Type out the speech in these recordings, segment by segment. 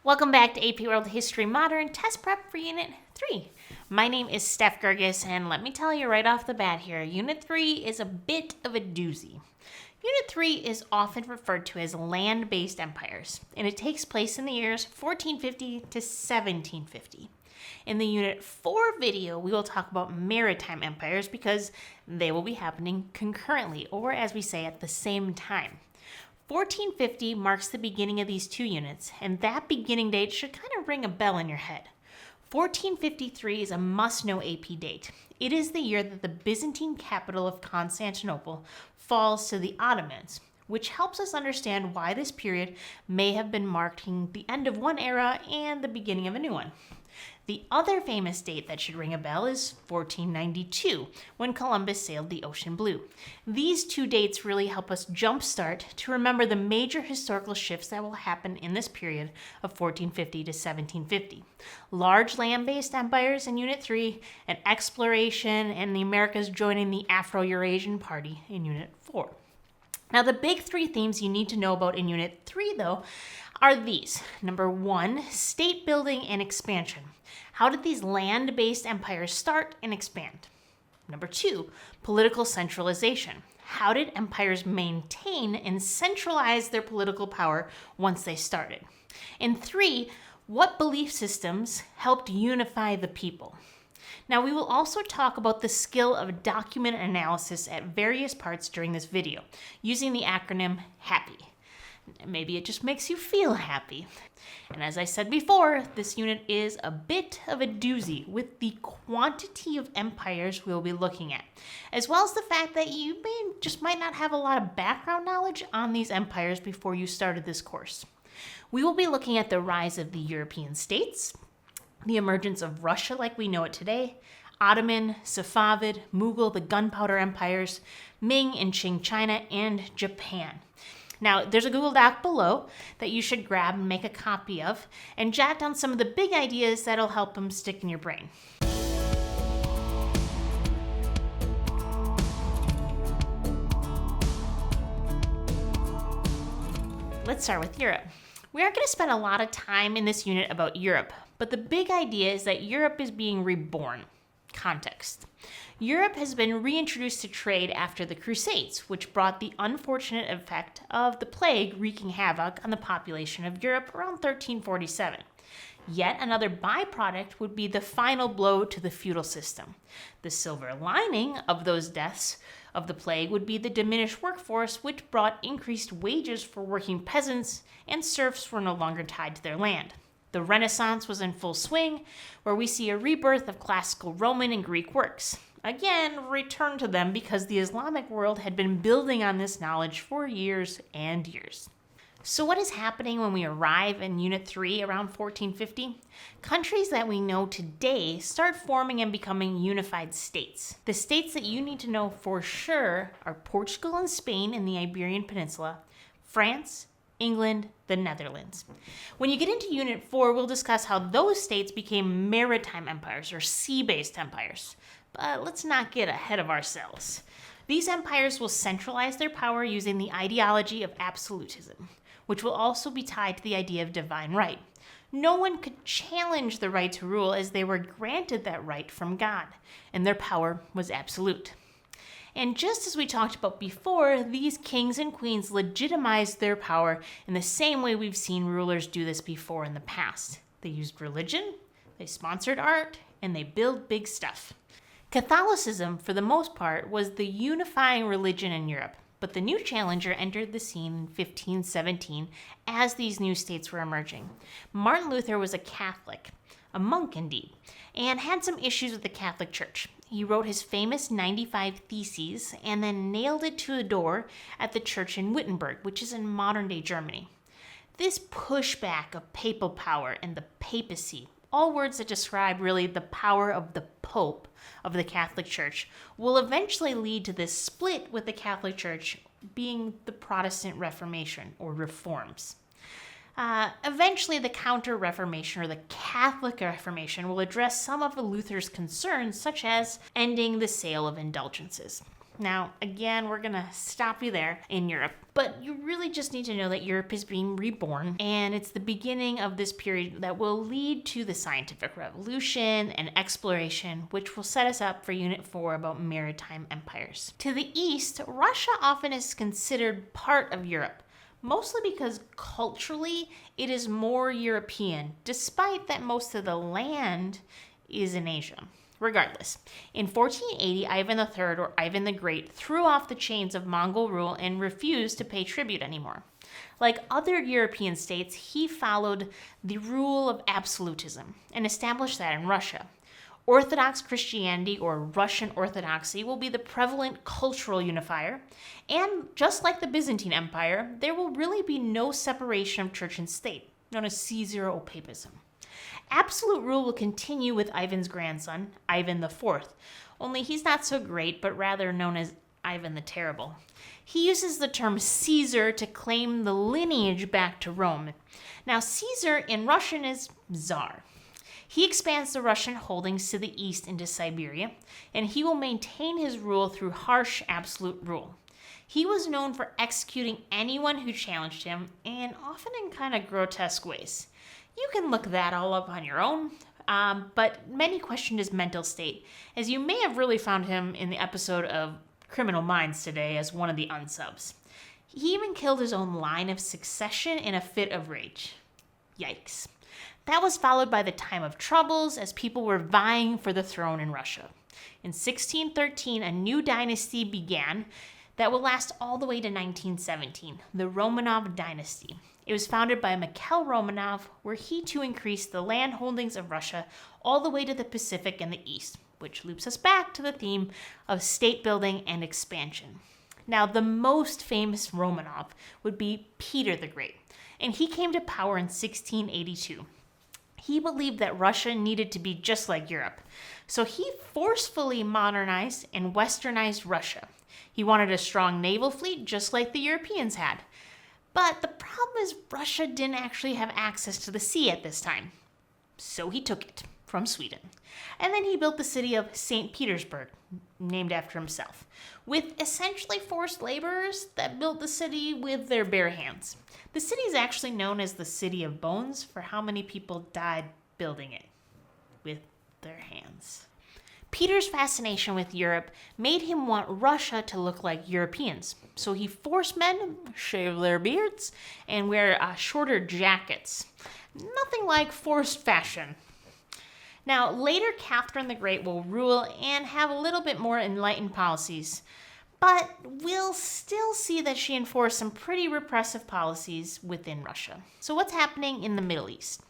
Welcome back to AP World History Modern Test Prep for Unit 3. My name is Steph Gergis, and let me tell you right off the bat here, Unit 3 is a bit of a doozy. Unit 3 is often referred to as land-based empires, and it takes place in the years 1450 to 1750. In the Unit 4 video, we will talk about maritime empires because they will be happening concurrently, or as we say, at the same time. 1450 marks the beginning of these two units, and that beginning date should kind of ring a bell in your head. 1453 is a must-know AP date. It is the year that the Byzantine capital of Constantinople falls to the Ottomans, which helps us understand why this period may have been marking the end of one era and the beginning of a new one. The other famous date that should ring a bell is 1492, when Columbus sailed the ocean blue. These two dates really help us jumpstart to remember the major historical shifts that will happen in this period of 1450 to 1750. Large land-based empires in Unit 3, and exploration and the Americas joining the Afro-Eurasian Party in Unit 4. Now, the big three themes you need to know about in Unit 3, though, are these. Number 1, state building and expansion. How did these land-based empires start and expand? Number 2, political centralization. How did empires maintain and centralize their political power once they started? And 3, what belief systems helped unify the people? Now, we will also talk about the skill of document analysis at various parts during this video, using the acronym HAPPY. Maybe it just makes you feel happy. And as I said before, this unit is a bit of a doozy with the quantity of empires we'll be looking at, as well as the fact that you might not have a lot of background knowledge on these empires before you started this course. We will be looking at the rise of the European states, the emergence of Russia like we know it today, Ottoman, Safavid, Mughal, the Gunpowder Empires, Ming and Qing China, and Japan. Now, there's a Google Doc below that you should grab and make a copy of, and jot down some of the big ideas that'll help them stick in your brain. Let's start with Europe. We aren't going to spend a lot of time in this unit about Europe, but the big idea is that Europe is being reborn. Context. Europe has been reintroduced to trade after the Crusades, which brought the unfortunate effect of the plague wreaking havoc on the population of Europe around 1347. Yet another byproduct would be the final blow to the feudal system. The silver lining of those deaths of the plague would be the diminished workforce, which brought increased wages for working peasants, and serfs were no longer tied to their land. The Renaissance was in full swing, where we see a rebirth of classical Roman and Greek works. Again, return to them because the Islamic world had been building on this knowledge for years and years. So what is happening when we arrive in Unit 3 around 1450? Countries that we know today start forming and becoming unified states. The states that you need to know for sure are Portugal and Spain in the Iberian Peninsula, France, England, the Netherlands. When you get into Unit 4, we'll discuss how those states became maritime empires or sea-based empires. But let's not get ahead of ourselves. These empires will centralize their power using the ideology of absolutism, which will also be tied to the idea of divine right. No one could challenge the right to rule as they were granted that right from God, and their power was absolute. And just as we talked about before, these kings and queens legitimized their power in the same way we've seen rulers do this before in the past. They used religion, they sponsored art, and they built big stuff. Catholicism, for the most part, was the unifying religion in Europe, but the new challenger entered the scene in 1517 as these new states were emerging. Martin Luther was a Catholic, a monk indeed, and had some issues with the Catholic Church. He wrote his famous 95 Theses and then nailed it to a door at the church in Wittenberg, which is in modern-day Germany. This pushback of papal power and the papacy, all words that describe really the power of the Pope of the Catholic Church, will eventually lead to this split with the Catholic Church being the Protestant Reformation or Reforms. Eventually, the Counter-Reformation or the Catholic Reformation will address some of Luther's concerns, such as ending the sale of indulgences. Now, again, we're going to stop you there in Europe, but you really just need to know that Europe is being reborn, and it's the beginning of this period that will lead to the scientific revolution and exploration, which will set us up for Unit 4 about maritime empires. To the east, Russia often is considered part of Europe, mostly because culturally it is more European, despite that most of the land is in Asia. Regardless, in 1480, Ivan III, or Ivan the Great, threw off the chains of Mongol rule and refused to pay tribute anymore. Like other European states, he followed the rule of absolutism and established that in Russia. Orthodox Christianity, or Russian Orthodoxy, will be the prevalent cultural unifier, and just like the Byzantine Empire, there will really be no separation of church and state, known as Caesaropapism. Absolute rule will continue with Ivan's grandson, Ivan IV, only he's not so great, but rather known as Ivan the Terrible. He uses the term Caesar to claim the lineage back to Rome. Now, Caesar in Russian is Tsar. He expands the Russian holdings to the east into Siberia, and he will maintain his rule through harsh absolute rule. He was known for executing anyone who challenged him, and often in kind of grotesque ways. You can look that all up on your own, but many questioned his mental state, as you may have really found him in the episode of Criminal Minds today as one of the unsubs. He even killed his own line of succession in a fit of rage. Yikes. That was followed by the time of troubles as people were vying for the throne in Russia. In 1613, a new dynasty began that will last all the way to 1917, the Romanov dynasty. It was founded by Mikhail Romanov, where he too increased the land holdings of Russia all the way to the Pacific and the East, which loops us back to the theme of state building and expansion. Now, the most famous Romanov would be Peter the Great, and he came to power in 1682. He believed that Russia needed to be just like Europe, so he forcefully modernized and westernized Russia. He wanted a strong naval fleet just like the Europeans had. But the problem is Russia didn't actually have access to the sea at this time. So he took it from Sweden. And then he built the city of St. Petersburg, named after himself, with essentially forced laborers that built the city with their bare hands. The city is actually known as the City of Bones for how many people died building it with their hands. Peter's fascination with Europe made him want Russia to look like Europeans, so he forced men to shave their beards and wear shorter jackets. Nothing like forced fashion. Now, later Catherine the Great will rule and have a little bit more enlightened policies, but we'll still see that she enforced some pretty repressive policies within Russia. So what's happening in the Middle East?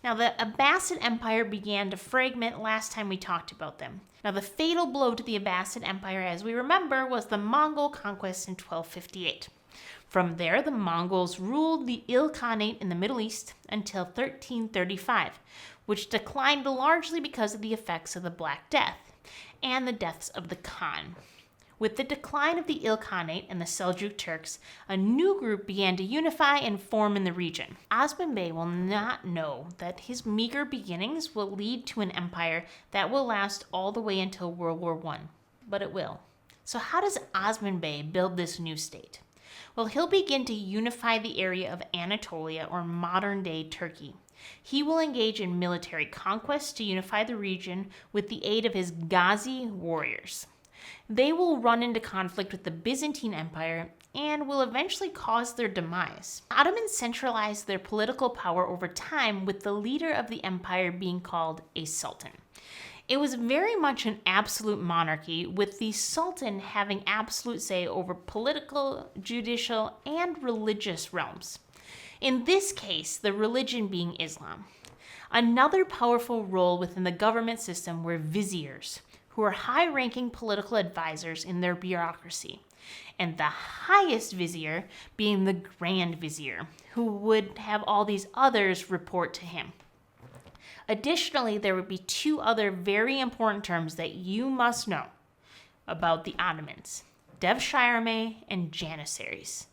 Now, the Abbasid Empire began to fragment last time we talked about them. Now, the fatal blow to the Abbasid Empire, as we remember, was the Mongol conquest in 1258. From there, the Mongols ruled the Ilkhanate in the Middle East until 1335, which declined largely because of the effects of the Black Death and the deaths of the Khan. With the decline of the Ilkhanate and the Seljuk Turks, a new group began to unify and form in the region. Osman Bey will not know that his meager beginnings will lead to an empire that will last all the way until World War I, but it will. So how does Osman Bey build this new state? Well, he'll begin to unify the area of Anatolia, or modern-day Turkey. He will engage in military conquest to unify the region with the aid of his Ghazi warriors. They will run into conflict with the Byzantine Empire and will eventually cause their demise. Ottomans centralized their political power over time, with the leader of the empire being called a sultan. It was very much an absolute monarchy, with the sultan having absolute say over political, judicial, and religious realms. In this case, the religion being Islam. Another powerful role within the government system were viziers, who are high-ranking political advisors in their bureaucracy, and the highest vizier being the Grand Vizier, who would have all these others report to him. Additionally, there would be two other very important terms that you must know about the Ottomans: devshirme and janissaries.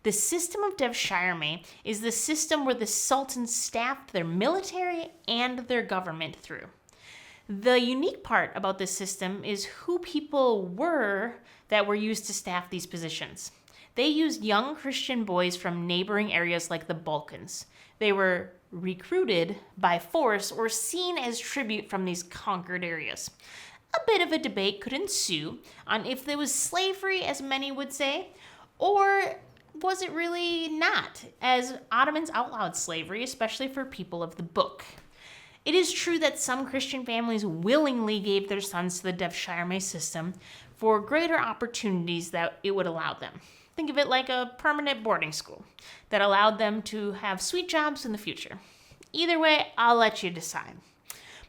The system of devshirme is the system where the sultan staffed their military and their government through. The unique part about this system is who people were that were used to staff these positions. They used young Christian boys from neighboring areas like the Balkans. They were recruited by force or seen as tribute from these conquered areas. A bit of a debate could ensue on if there was slavery, as many would say, or was it really not, as Ottomans outlawed slavery, especially for people of the book. It is true that some Christian families willingly gave their sons to the Devshirme system for greater opportunities that it would allow them. Think of it like a permanent boarding school that allowed them to have sweet jobs in the future. Either way, I'll let you decide.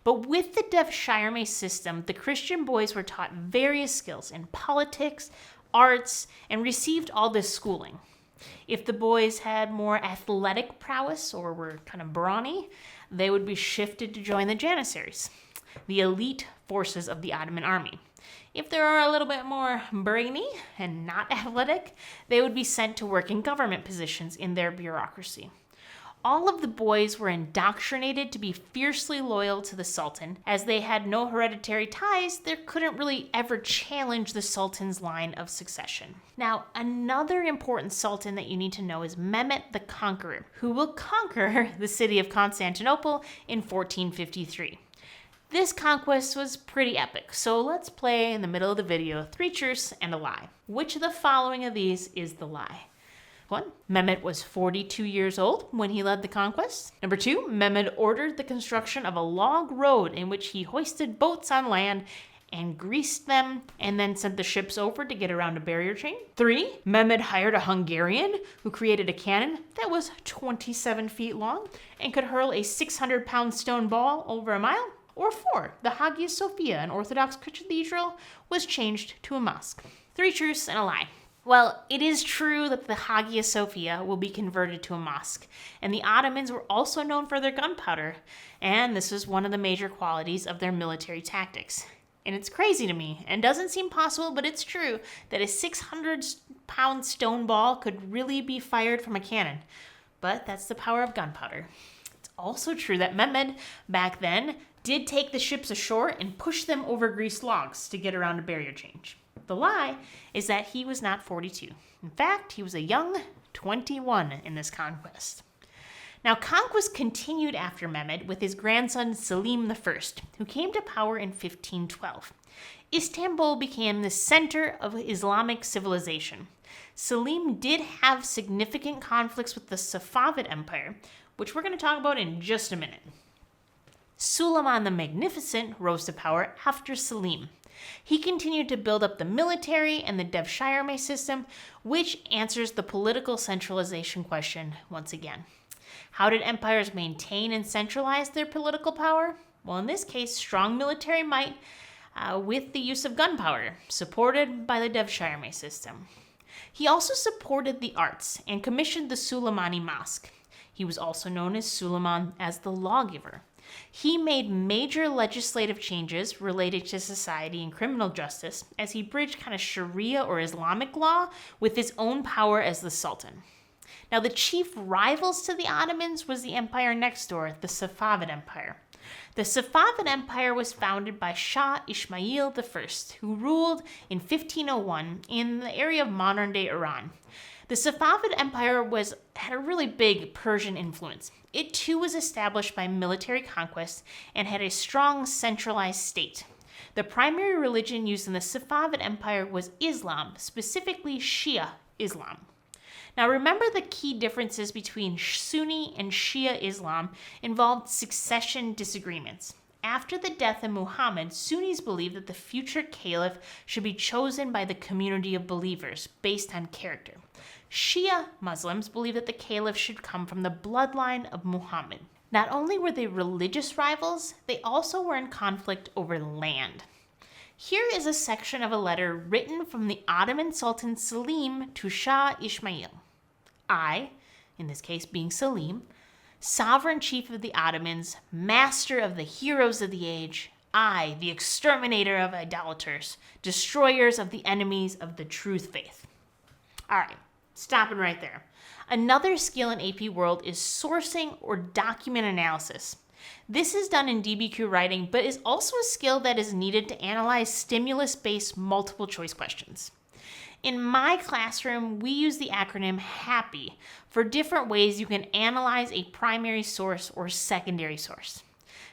But with the Devshirme system, the Christian boys were taught various skills in politics, arts, and received all this schooling. If the boys had more athletic prowess or were kind of brawny, they would be shifted to join the Janissaries, the elite forces of the Ottoman army. If they are a little bit more brainy and not athletic, they would be sent to work in government positions in their bureaucracy. All of the boys were indoctrinated to be fiercely loyal to the Sultan. As they had no hereditary ties, they couldn't really ever challenge the Sultan's line of succession. Now, another important Sultan that you need to know is Mehmet the Conqueror, who will conquer the city of Constantinople in 1453. This conquest was pretty epic, so let's play in the middle of the video 3 truths and a lie. Which of the following of these is the lie? 1. Mehmet was 42 years old when he led the conquest. Number 2. Mehmet ordered the construction of a log road in which he hoisted boats on land and greased them and then sent the ships over to get around a barrier chain. 3. Mehmet hired a Hungarian who created a cannon that was 27 feet long and could hurl a 600-pound stone ball over a mile. Or 4. The Hagia Sophia, an Orthodox cathedral, was changed to a mosque. 3 truths and a lie. Well, it is true that the Hagia Sophia will be converted to a mosque, and the Ottomans were also known for their gunpowder, and this is one of the major qualities of their military tactics. And it's crazy to me, and doesn't seem possible, but it's true, that a 600-pound stone ball could really be fired from a cannon. But that's the power of gunpowder. It's also true that Mehmed, back then, did take the ships ashore and push them over greased logs to get around a barrier change. The lie is that he was not 42. In fact, he was a young 21 in this conquest. Now, conquest continued after Mehmed with his grandson Selim I, who came to power in 1512. Istanbul became the center of Islamic civilization. Selim did have significant conflicts with the Safavid Empire, which we're going to talk about in just a minute. Suleiman the Magnificent rose to power after Selim. He continued to build up the military and the Devshirme system, which answers the political centralization question once again. How did empires maintain and centralize their political power? Well, in this case, strong military might with the use of gunpowder, supported by the Devshirme system. He also supported the arts and commissioned the Suleimani Mosque. He was also known as Suleiman as the lawgiver. He made major legislative changes related to society and criminal justice as he bridged kind of Sharia or Islamic law with his own power as the Sultan. Now, the chief rivals to the Ottomans was the empire next door, the Safavid Empire. The Safavid Empire was founded by Shah Ismail I, who ruled in 1501 in the area of modern-day Iran. The Safavid Empire had a really big Persian influence. It too was established by military conquest and had a strong centralized state. The primary religion used in the Safavid Empire was Islam, specifically Shia Islam. Now remember, the key differences between Sunni and Shia Islam involved succession disagreements. After the death of Muhammad, Sunnis believed that the future caliph should be chosen by the community of believers based on character. Shia Muslims believe that the caliph should come from the bloodline of Muhammad. Not only were they religious rivals, they also were in conflict over land. Here is a section of a letter written from the Ottoman Sultan Selim to Shah Ismail. I, in this case being Selim, sovereign chief of the Ottomans, master of the heroes of the age, I, the exterminator of idolaters, destroyers of the enemies of the truth faith. All right, stopping right there. Another skill in AP World is sourcing or document analysis. This is done in DBQ writing, but is also a skill that is needed to analyze stimulus-based multiple choice questions. In my classroom, we use the acronym HAPPY for different ways you can analyze a primary source or secondary source.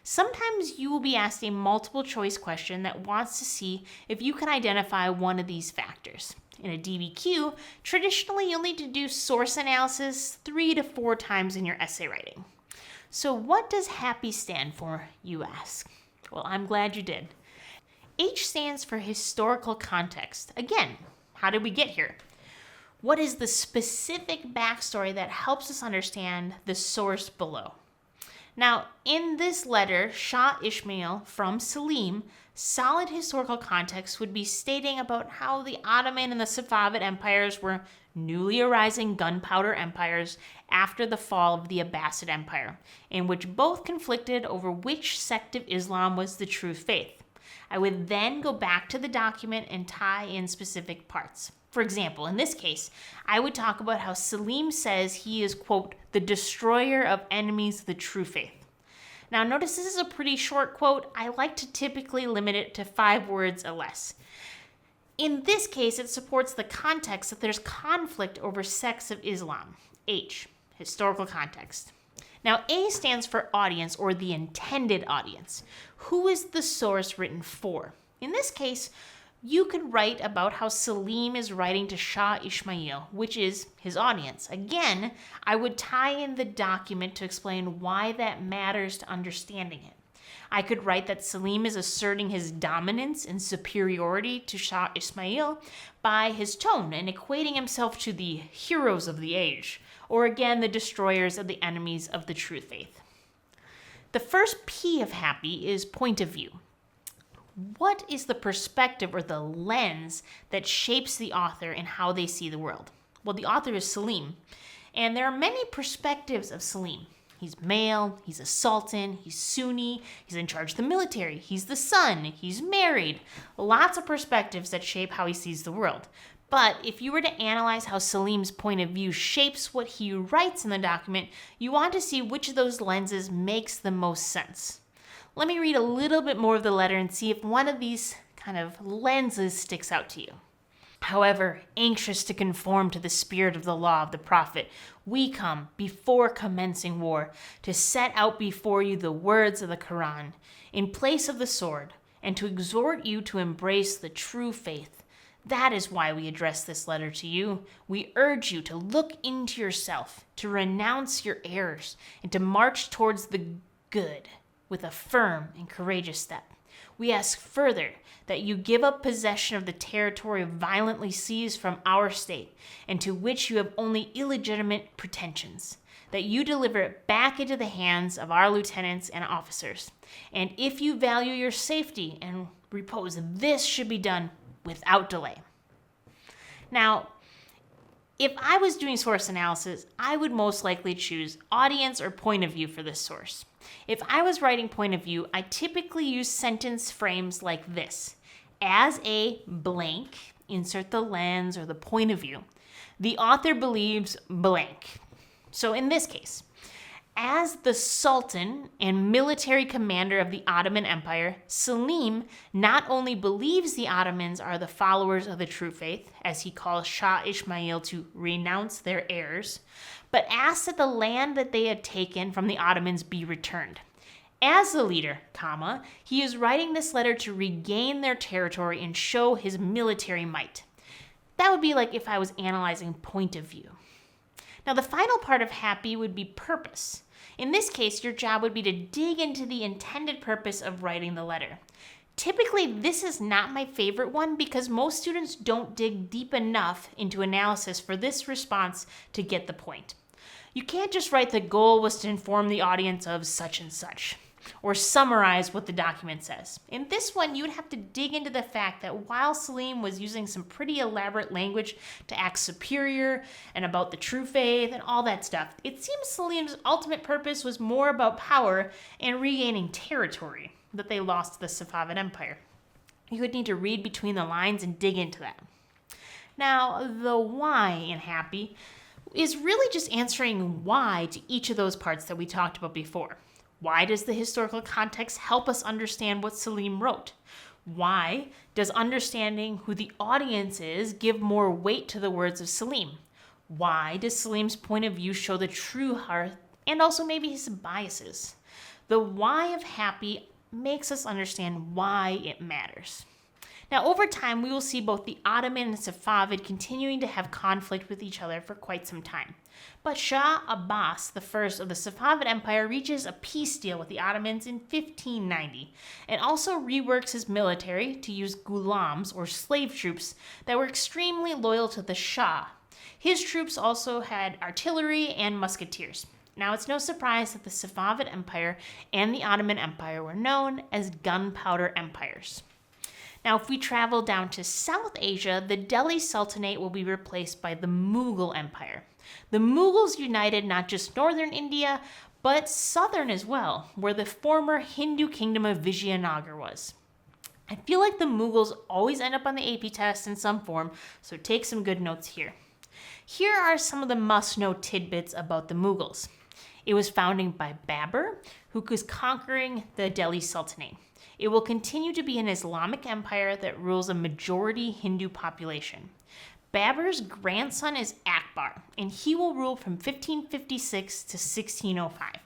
Sometimes you will be asked a multiple choice question that wants to see if you can identify one of these factors. In a DBQ, traditionally you'll need to do source analysis 3 to 4 times in your essay writing. So what does HAPPY stand for, you ask? Well, I'm glad you did. H stands for historical context. Again, how did we get here? What is the specific backstory that helps us understand the source below? Now, in this letter, Shah Ismail from Selim, solid historical context would be stating about how the Ottoman and the Safavid empires were newly arising gunpowder empires after the fall of the Abbasid Empire, in which both conflicted over which sect of Islam was the true faith. I would then go back to the document and tie in specific parts. For example, in this case, I would talk about how Selim says he is, quote, the destroyer of enemies of the true faith. Now, notice this is a pretty short quote. I like to typically limit it to 5 words or less. In this case, it supports the context that there's conflict over sects of Islam. H, historical context. Now, A stands for audience or the intended audience. Who is the source written for? In this case, you could write about how Selim is writing to Shah Ismail, which is his audience. Again, I would tie in the document to explain why that matters to understanding it. I could write that Selim is asserting his dominance and superiority to Shah Ismail by his tone and equating himself to the heroes of the age, or again, the destroyers of the enemies of the true faith. The first P of HAPPY is point of view. What is the perspective or the lens that shapes the author and how they see the world? Well, the author is Selim, and there are many perspectives of Selim. He's male, he's a sultan, he's Sunni, he's in charge of the military, he's the son, he's married. Lots of perspectives that shape how he sees the world. But if you were to analyze how Selim's point of view shapes what he writes in the document, you want to see which of those lenses makes the most sense. Let me read a little bit more of the letter and see if one of these kind of lenses sticks out to you. However, anxious to conform to the spirit of the law of the prophet, we come, before commencing war, to set out before you the words of the Quran, in place of the sword, and to exhort you to embrace the true faith. That is why we address this letter to you. We urge you to look into yourself, to renounce your errors, and to march towards the good with a firm and courageous step. We ask further that you give up possession of the territory violently seized from our state, and to which you have only illegitimate pretensions, that you deliver it back into the hands of our lieutenants and officers. And if you value your safety and repose, this should be done without delay. Now, if I was doing source analysis, I would most likely choose audience or point of view for this source. If I was writing point of view, I typically use sentence frames like this. As a blank, insert the lens or the point of view. The author believes blank. So in this case, as the Sultan and military commander of the Ottoman Empire, Selim not only believes the Ottomans are the followers of the true faith, as he calls Shah Ismail to renounce their errors, but asks that the land that they had taken from the Ottomans be returned. As the leader, he is writing this letter to regain their territory and show his military might. That would be like if I was analyzing point of view. Now, the final part of HAPPY would be purpose. In this case, your job would be to dig into the intended purpose of writing the letter. Typically, this is not my favorite one because most students don't dig deep enough into analysis for this response to get the point. You can't just write the goal was to inform the audience of such and such, or summarize what the document says. In this one, you would have to dig into the fact that while Selim was using some pretty elaborate language to act superior and about the true faith and all that stuff, it seems Selim's ultimate purpose was more about power and regaining territory that they lost to the Safavid Empire. You would need to read between the lines and dig into that. Now, the why in HAPPY is really just answering why to each of those parts that we talked about before. Why does the historical context help us understand what Selim wrote? Why does understanding who the audience is give more weight to the words of Selim? Why does Selim's point of view show the true heart and also maybe his biases? The why of happy makes us understand why it matters. Now, over time, we will see both the Ottoman and Safavid continuing to have conflict with each other for quite some time. But Shah Abbas I of the Safavid Empire reaches a peace deal with the Ottomans in 1590 and also reworks his military to use gulams or slave troops that were extremely loyal to the Shah. His troops also had artillery and musketeers. Now, it's no surprise that the Safavid Empire and the Ottoman Empire were known as gunpowder empires. Now, if we travel down to South Asia, the Delhi Sultanate will be replaced by the Mughal Empire. The Mughals united not just northern India, but southern as well, where the former Hindu kingdom of Vijayanagar was. I feel like the Mughals always end up on the AP test in some form, so take some good notes here. Here are some of the must-know tidbits about the Mughals. It was founded by Babur, who was conquering the Delhi Sultanate. It will continue to be an Islamic empire that rules a majority Hindu population. Babur's grandson is Akbar, and he will rule from 1556 to 1605.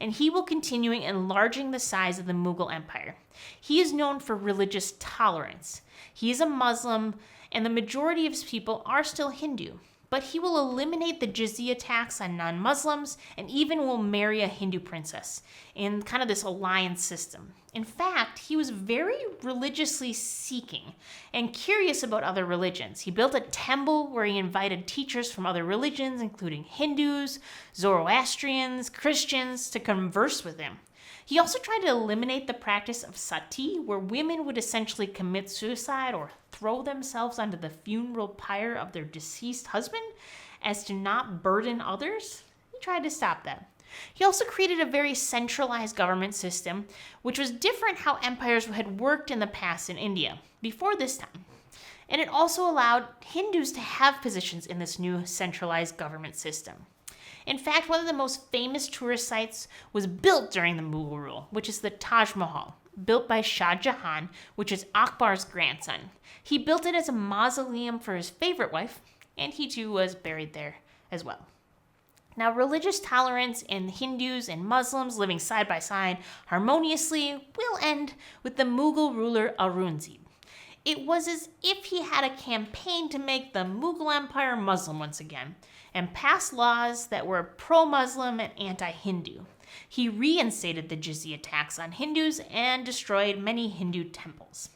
And he will continue enlarging the size of the Mughal Empire. He is known for religious tolerance. He is a Muslim, and the majority of his people are still Hindu. But he will eliminate the jizya tax on non-Muslims and even will marry a Hindu princess in kind of this alliance system. In fact, he was very religiously seeking and curious about other religions. He built a temple where he invited teachers from other religions, including Hindus, Zoroastrians, Christians, to converse with him. He also tried to eliminate the practice of sati, where women would essentially commit suicide or throw themselves onto the funeral pyre of their deceased husband as to not burden others. He tried to stop that. He also created a very centralized government system, which was different how empires had worked in the past in India before this time. And it also allowed Hindus to have positions in this new centralized government system. In fact, one of the most famous tourist sites was built during the Mughal rule, which is the Taj Mahal, built by Shah Jahan, which is Akbar's grandson. He built it as a mausoleum for his favorite wife, and he too was buried there as well. Now, religious tolerance and Hindus and Muslims living side by side harmoniously will end with the Mughal ruler Aurangzeb. It was as if he had a campaign to make the Mughal Empire Muslim once again, and passed laws that were pro-Muslim and anti-Hindu. He reinstated the jizya tax on Hindus and destroyed many Hindu temples.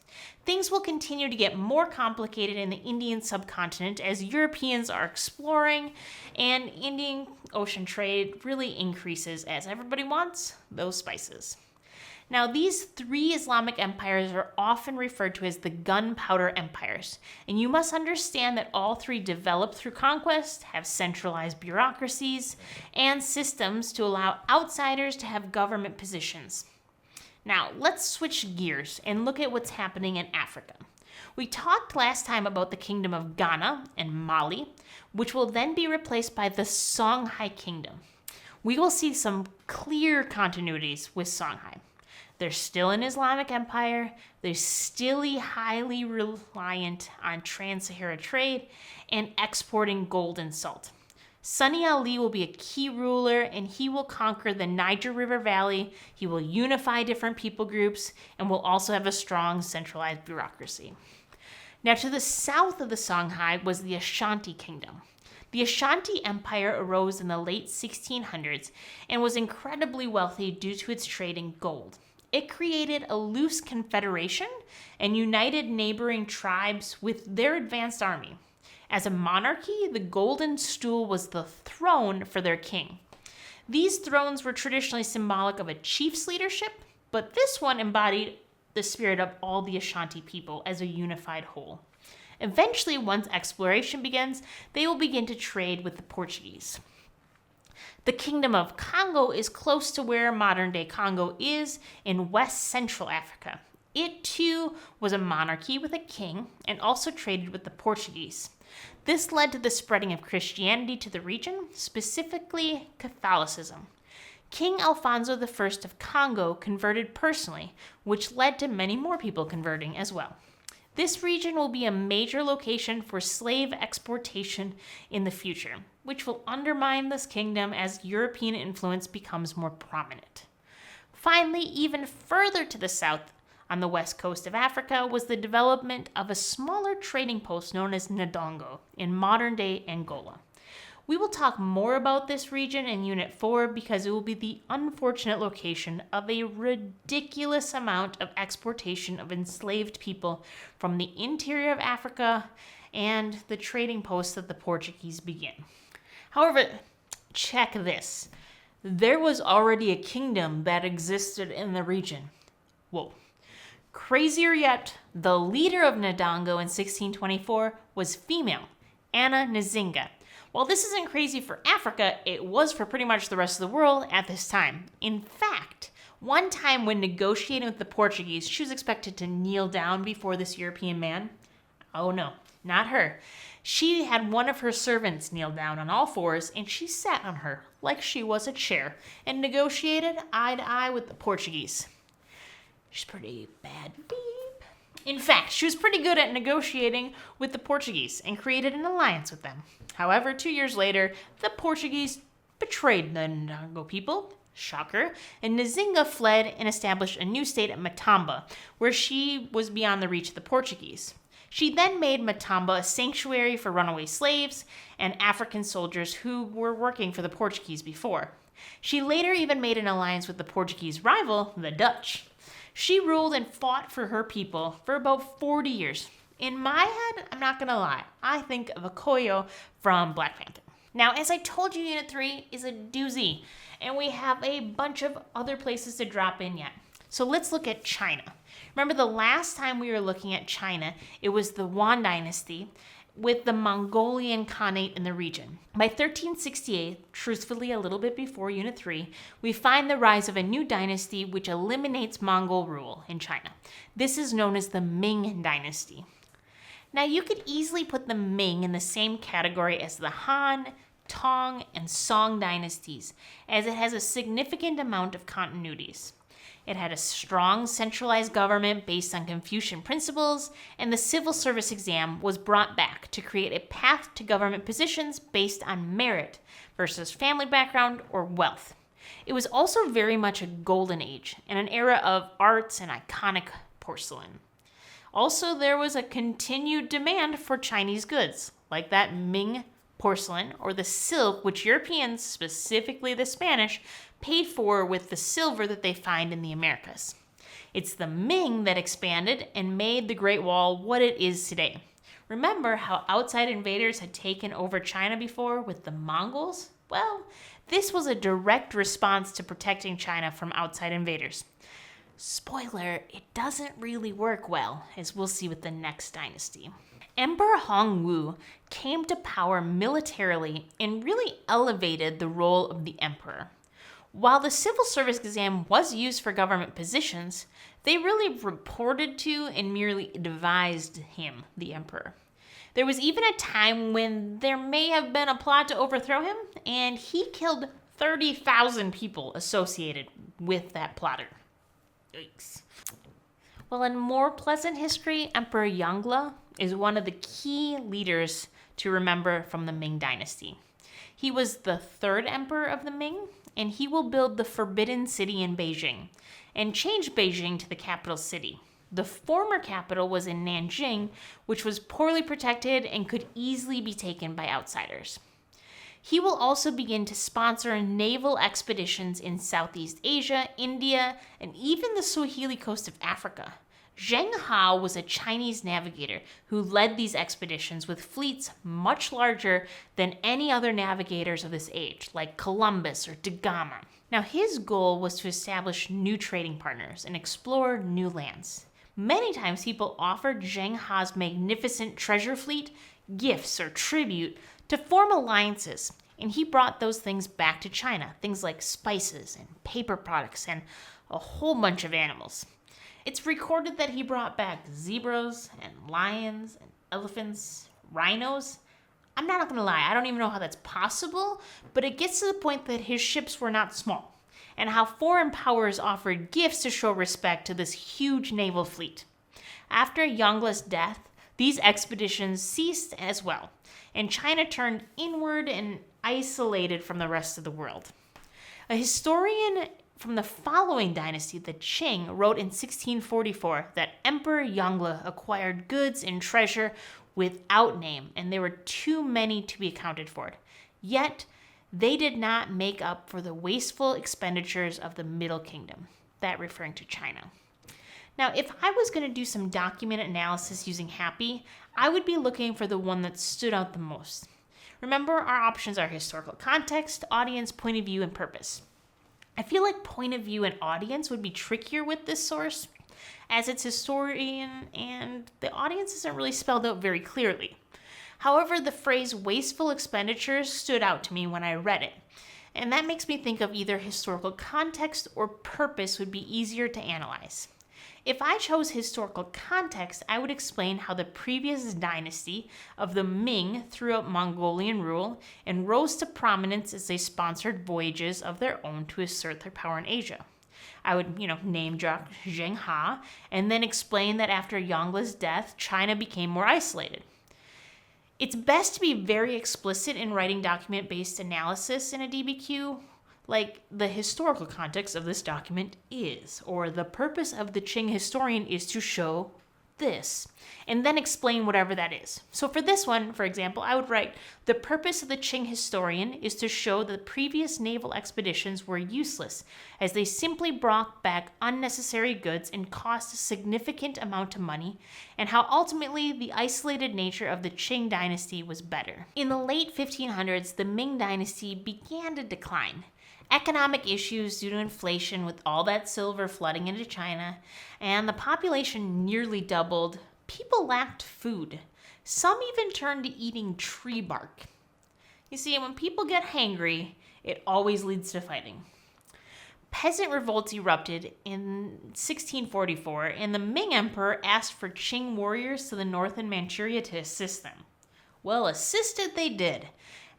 Things will continue to get more complicated in the Indian subcontinent as Europeans are exploring, and Indian Ocean trade really increases as everybody wants those spices. Now, these three Islamic empires are often referred to as the gunpowder empires, and you must understand that all three developed through conquest, have centralized bureaucracies, and systems to allow outsiders to have government positions. Now, let's switch gears and look at what's happening in Africa. We talked last time about the kingdom of Ghana and Mali, which will then be replaced by the Songhai Kingdom. We will see some clear continuities with Songhai. They're still an Islamic empire. They're still highly reliant on trans-Sahara trade and exporting gold and salt. Sunny Ali will be a key ruler, and he will conquer the Niger River Valley. He will unify different people groups and will also have a strong centralized bureaucracy. Now, to the south of the Songhai was the Ashanti Kingdom. The Ashanti Empire arose in the late 1600s and was incredibly wealthy due to its trade in gold. It created a loose confederation and united neighboring tribes with their advanced army. As a monarchy, the golden stool was the throne for their king. These thrones were traditionally symbolic of a chief's leadership, but this one embodied the spirit of all the Ashanti people as a unified whole. Eventually, once exploration begins, they will begin to trade with the Portuguese. The Kingdom of Kongo is close to where modern-day Congo is in West Central Africa. It, too, was a monarchy with a king and also traded with the Portuguese. This led to the spreading of Christianity to the region, specifically Catholicism. King Alfonso I of Congo converted personally, which led to many more people converting as well. This region will be a major location for slave exportation in the future, which will undermine this kingdom as European influence becomes more prominent. Finally, even further to the south, on the west coast of Africa, was the development of a smaller trading post known as Dongho in modern-day Angola. We will talk more about this region in Unit 4 because it will be the unfortunate location of a ridiculous amount of exportation of enslaved people from the interior of Africa and the trading posts that the Portuguese begin. However, check this. There was already a kingdom that existed in the region. Whoa. Crazier yet, the leader of Ndongo in 1624 was female, Anna Nzinga. While this isn't crazy for Africa, it was for pretty much the rest of the world at this time. In fact, one time when negotiating with the Portuguese, she was expected to kneel down before this European man. Oh no, not her. She had one of her servants kneel down on all fours, and she sat on her like she was a chair and negotiated eye to eye with the Portuguese. She's pretty bad. Beep. In fact, she was pretty good at negotiating with the Portuguese and created an alliance with them. However, 2 years later, the Portuguese betrayed the Ndongo people, shocker, and Nzinga fled and established a new state at Matamba, where she was beyond the reach of the Portuguese. She then made Matamba a sanctuary for runaway slaves and African soldiers who were working for the Portuguese before. She later even made an alliance with the Portuguese rival, the Dutch. She ruled and fought for her people for about 40 years. In my head, I'm not gonna lie, I think of Okoye from Black Panther. Now, as I told you, Unit 3 is a doozy, and we have a bunch of other places to drop in yet. So let's look at China. Remember the last time we were looking at China, it was the Yuan Dynasty with the Mongolian Khanate in the region. By 1368, truthfully a little bit before Unit 3, we find the rise of a new dynasty which eliminates Mongol rule in China. This is known as the Ming Dynasty. Now you could easily put the Ming in the same category as the Han, Tang, and Song dynasties, as it has a significant amount of continuities. It had a strong centralized government based on Confucian principles, and the civil service exam was brought back to create a path to government positions based on merit versus family background or wealth. It was also very much a golden age and an era of arts and iconic porcelain. Also, there was a continued demand for Chinese goods, like that Ming porcelain or the silk, which Europeans, specifically the Spanish, paid for with the silver that they find in the Americas. It's the Ming that expanded and made the Great Wall what it is today. Remember how outside invaders had taken over China before with the Mongols? Well, this was a direct response to protecting China from outside invaders. Spoiler, it doesn't really work well, as we'll see with the next dynasty. Emperor Hongwu came to power militarily and really elevated the role of the emperor. While the civil service exam was used for government positions, they really reported to and merely advised him, the emperor. There was even a time when there may have been a plot to overthrow him, and he killed 30,000 people associated with that plotter. Yikes. Well, in more pleasant history, Emperor Yongle is one of the key leaders to remember from the Ming Dynasty. He was the third emperor of the Ming, and he will build the Forbidden City in Beijing and change Beijing to the capital city. The former capital was in Nanjing, which was poorly protected and could easily be taken by outsiders. He will also begin to sponsor naval expeditions in Southeast Asia, India, and even the Swahili coast of Africa. Zheng Hao was a Chinese navigator who led these expeditions with fleets much larger than any other navigators of this age, like Columbus or Da Gama. Now, his goal was to establish new trading partners and explore new lands. Many times people offered Zheng Hao's magnificent treasure fleet gifts or tribute to form alliances, and he brought those things back to China, things like spices and paper products and a whole bunch of animals. It's recorded that he brought back zebras and lions and elephants, rhinos. I'm not going to lie, I don't even know how that's possible, but it gets to the point that his ships were not small. and how foreign powers offered gifts to show respect to this huge naval fleet. After Yangla's death, these expeditions ceased as well, and China turned inward and isolated from the rest of the world. A historian from the following dynasty, the Qing, wrote in 1644 that Emperor Yangla acquired goods and treasure without name, and there were too many to be accounted for. Yet, they did not make up for the wasteful expenditures of the Middle Kingdom, that referring to China. Now, if I was going to do some document analysis using Happy, I would be looking for the one that stood out the most. Remember, our options are historical context, audience, point of view, and purpose. I feel like point of view and audience would be trickier with this source, as it's historian and the audience isn't really spelled out very clearly. However, the phrase wasteful expenditures stood out to me when I read it, and that makes me think of either historical context or purpose would be easier to analyze. If I chose historical context, I would explain how the previous dynasty of the Ming threw out Mongolian rule and rose to prominence as they sponsored voyages of their own to assert their power in Asia. I would, name drop Zheng He and then explain that after Yangla's death, China became more isolated. It's best to be very explicit in writing document-based analysis in a DBQ, like the historical context of this document is, or the purpose of the Qing historian is to show this, and then explain whatever that is. So for this one, for example, I would write, the purpose of the Qing historian is to show that the previous naval expeditions were useless, as they simply brought back unnecessary goods and cost a significant amount of money, and how ultimately the isolated nature of the Qing dynasty was better. In the late 1500s, the Ming Dynasty began to decline. Economic issues due to inflation with all that silver flooding into China, and the population nearly doubled. People lacked food. Some even turned to eating tree bark. You see, when people get hangry, it always leads to fighting. Peasant revolts erupted in 1644, and the Ming Emperor asked for Qing warriors to the north in Manchuria to assist them. Well, assisted they did,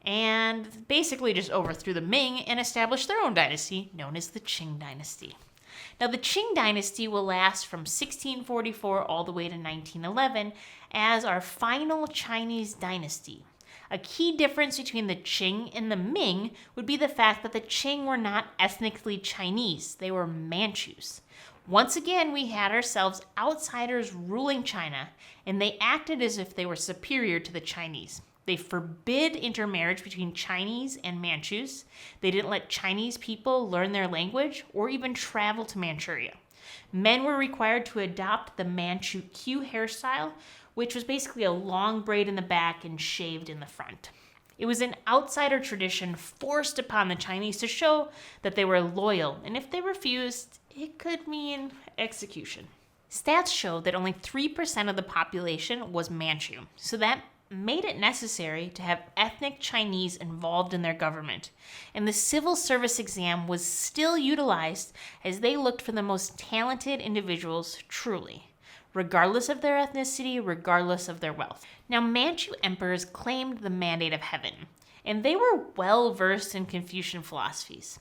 and basically just overthrew the Ming and established their own dynasty, known as the Qing Dynasty. Now, the Qing Dynasty will last from 1644 all the way to 1911 as our final Chinese dynasty. A key difference between the Qing and the Ming would be the fact that the Qing were not ethnically Chinese, they were Manchus. Once again, we had ourselves outsiders ruling China, and they acted as if they were superior to the Chinese. They forbid intermarriage between Chinese and Manchus. They didn't let Chinese people learn their language or even travel to Manchuria. Men were required to adopt the Manchu Q hairstyle, which was basically a long braid in the back and shaved in the front. It was an outsider tradition forced upon the Chinese to show that they were loyal, and if they refused, it could mean execution. Stats show that only 3% of the population was Manchu, so that made it necessary to have ethnic Chinese involved in their government, and the civil service exam was still utilized as they looked for the most talented individuals truly, regardless of their ethnicity, regardless of their wealth. Now, Manchu emperors claimed the mandate of heaven, and they were well versed in Confucian philosophies.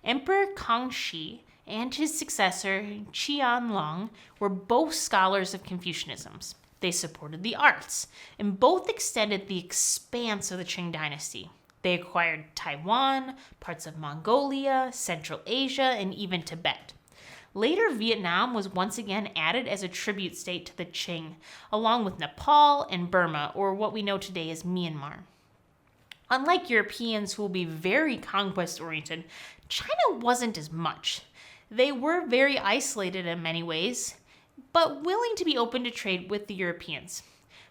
Emperor Kangxi and his successor Qianlong were both scholars of Confucianism. They supported the arts, and both extended the expanse of the Qing dynasty. They acquired Taiwan, parts of Mongolia, Central Asia, and even Tibet. Later, Vietnam was once again added as a tribute state to the Qing, along with Nepal and Burma, or what we know today as Myanmar. Unlike Europeans who will be very conquest-oriented, China wasn't as much. They were very isolated in many ways, but willing to be open to trade with the Europeans,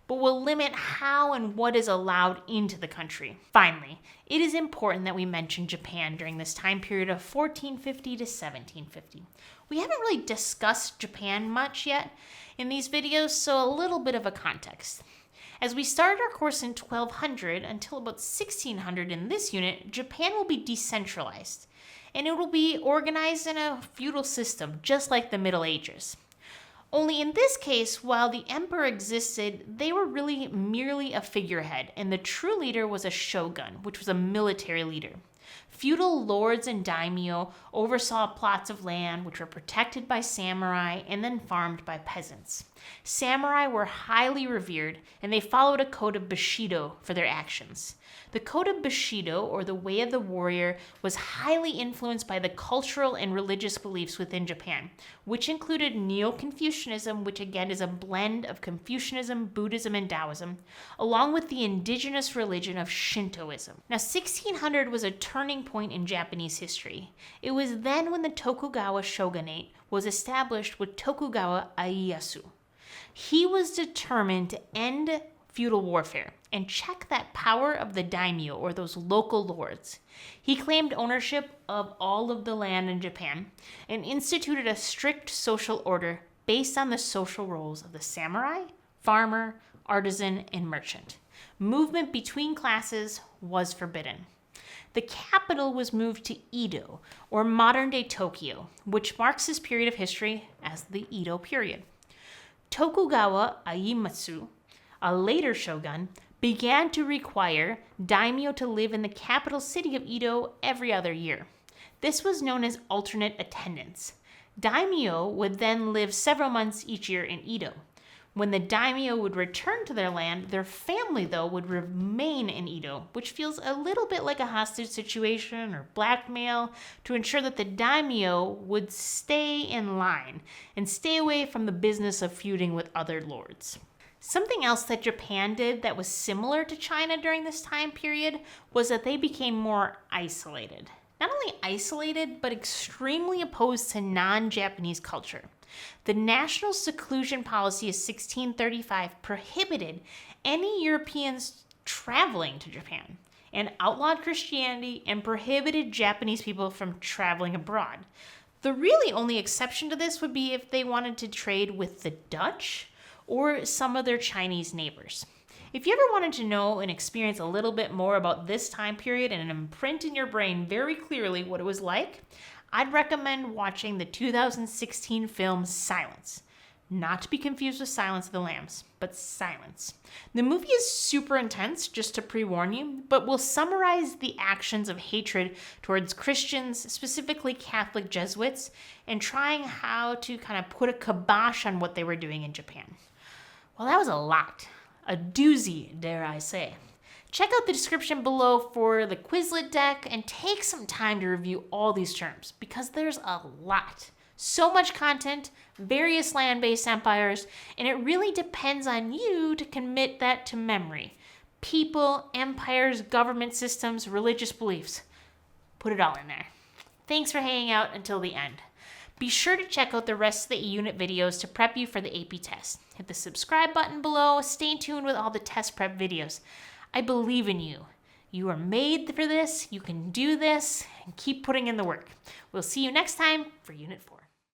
but will limit how and what is allowed into the country. Finally, it is important that we mention Japan during this time period of 1450 to 1750. We haven't really discussed Japan much yet in these videos, so a little bit of a context. As we started our course in 1200 until about 1600 in this unit, Japan will be decentralized, and it will be organized in a feudal system, just like the Middle Ages. Only in this case, while the emperor existed, they were really merely a figurehead, and the true leader was a shogun, which was a military leader. Feudal lords and daimyo oversaw plots of land which were protected by samurai and then farmed by peasants. Samurai were highly revered, and they followed a code of Bushido for their actions. The code of Bushido, or the way of the warrior, was highly influenced by the cultural and religious beliefs within Japan, which included Neo-Confucianism, which again is a blend of Confucianism, Buddhism, and Taoism, along with the indigenous religion of Shintoism. Now, 1600 was a turning point in Japanese history. It was then when the Tokugawa shogunate was established with Tokugawa Ieyasu. He was determined to end feudal warfare and check that power of the daimyo, or those local lords. He claimed ownership of all of the land in Japan and instituted a strict social order based on the social roles of the samurai, farmer, artisan, and merchant. Movement between classes was forbidden. The capital was moved to Edo, or modern-day Tokyo, which marks this period of history as the Edo Period. Tokugawa Ieyasu, a later shogun, began to require daimyo to live in the capital city of Edo every other year. This was known as alternate attendance. Daimyo would then live several months each year in Edo. When the daimyo would return to their land, their family, though, would remain in Edo, which feels a little bit like a hostage situation or blackmail, to ensure that the daimyo would stay in line and stay away from the business of feuding with other lords. Something else that Japan did that was similar to China during this time period was that they became more isolated. Not only isolated, but extremely opposed to non-Japanese culture. The national seclusion policy of 1635 prohibited any Europeans traveling to Japan and outlawed Christianity and prohibited Japanese people from traveling abroad. The really only exception to this would be if they wanted to trade with the Dutch or some of their Chinese neighbors. If you ever wanted to know and experience a little bit more about this time period and imprint in your brain very clearly what it was like, I'd recommend watching the 2016 film Silence. Not to be confused with Silence of the Lambs, but Silence. The movie is super intense, just to pre-warn you, but will summarize the actions of hatred towards Christians, specifically Catholic Jesuits, and trying how to kind of put a kibosh on what they were doing in Japan. Well, that was a lot. A doozy, dare I say. Check out the description below for the Quizlet deck and take some time to review all these terms because there's a lot. So much content, various land-based empires, and it really depends on you to commit that to memory. People, empires, government systems, religious beliefs. Put it all in there. Thanks for hanging out until the end. Be sure to check out the rest of the E-Unit videos to prep you for the AP test. Hit the subscribe button below. Stay tuned with all the test prep videos. I believe in you. You are made for this. You can do this. And keep putting in the work. We'll see you next time for Unit 4.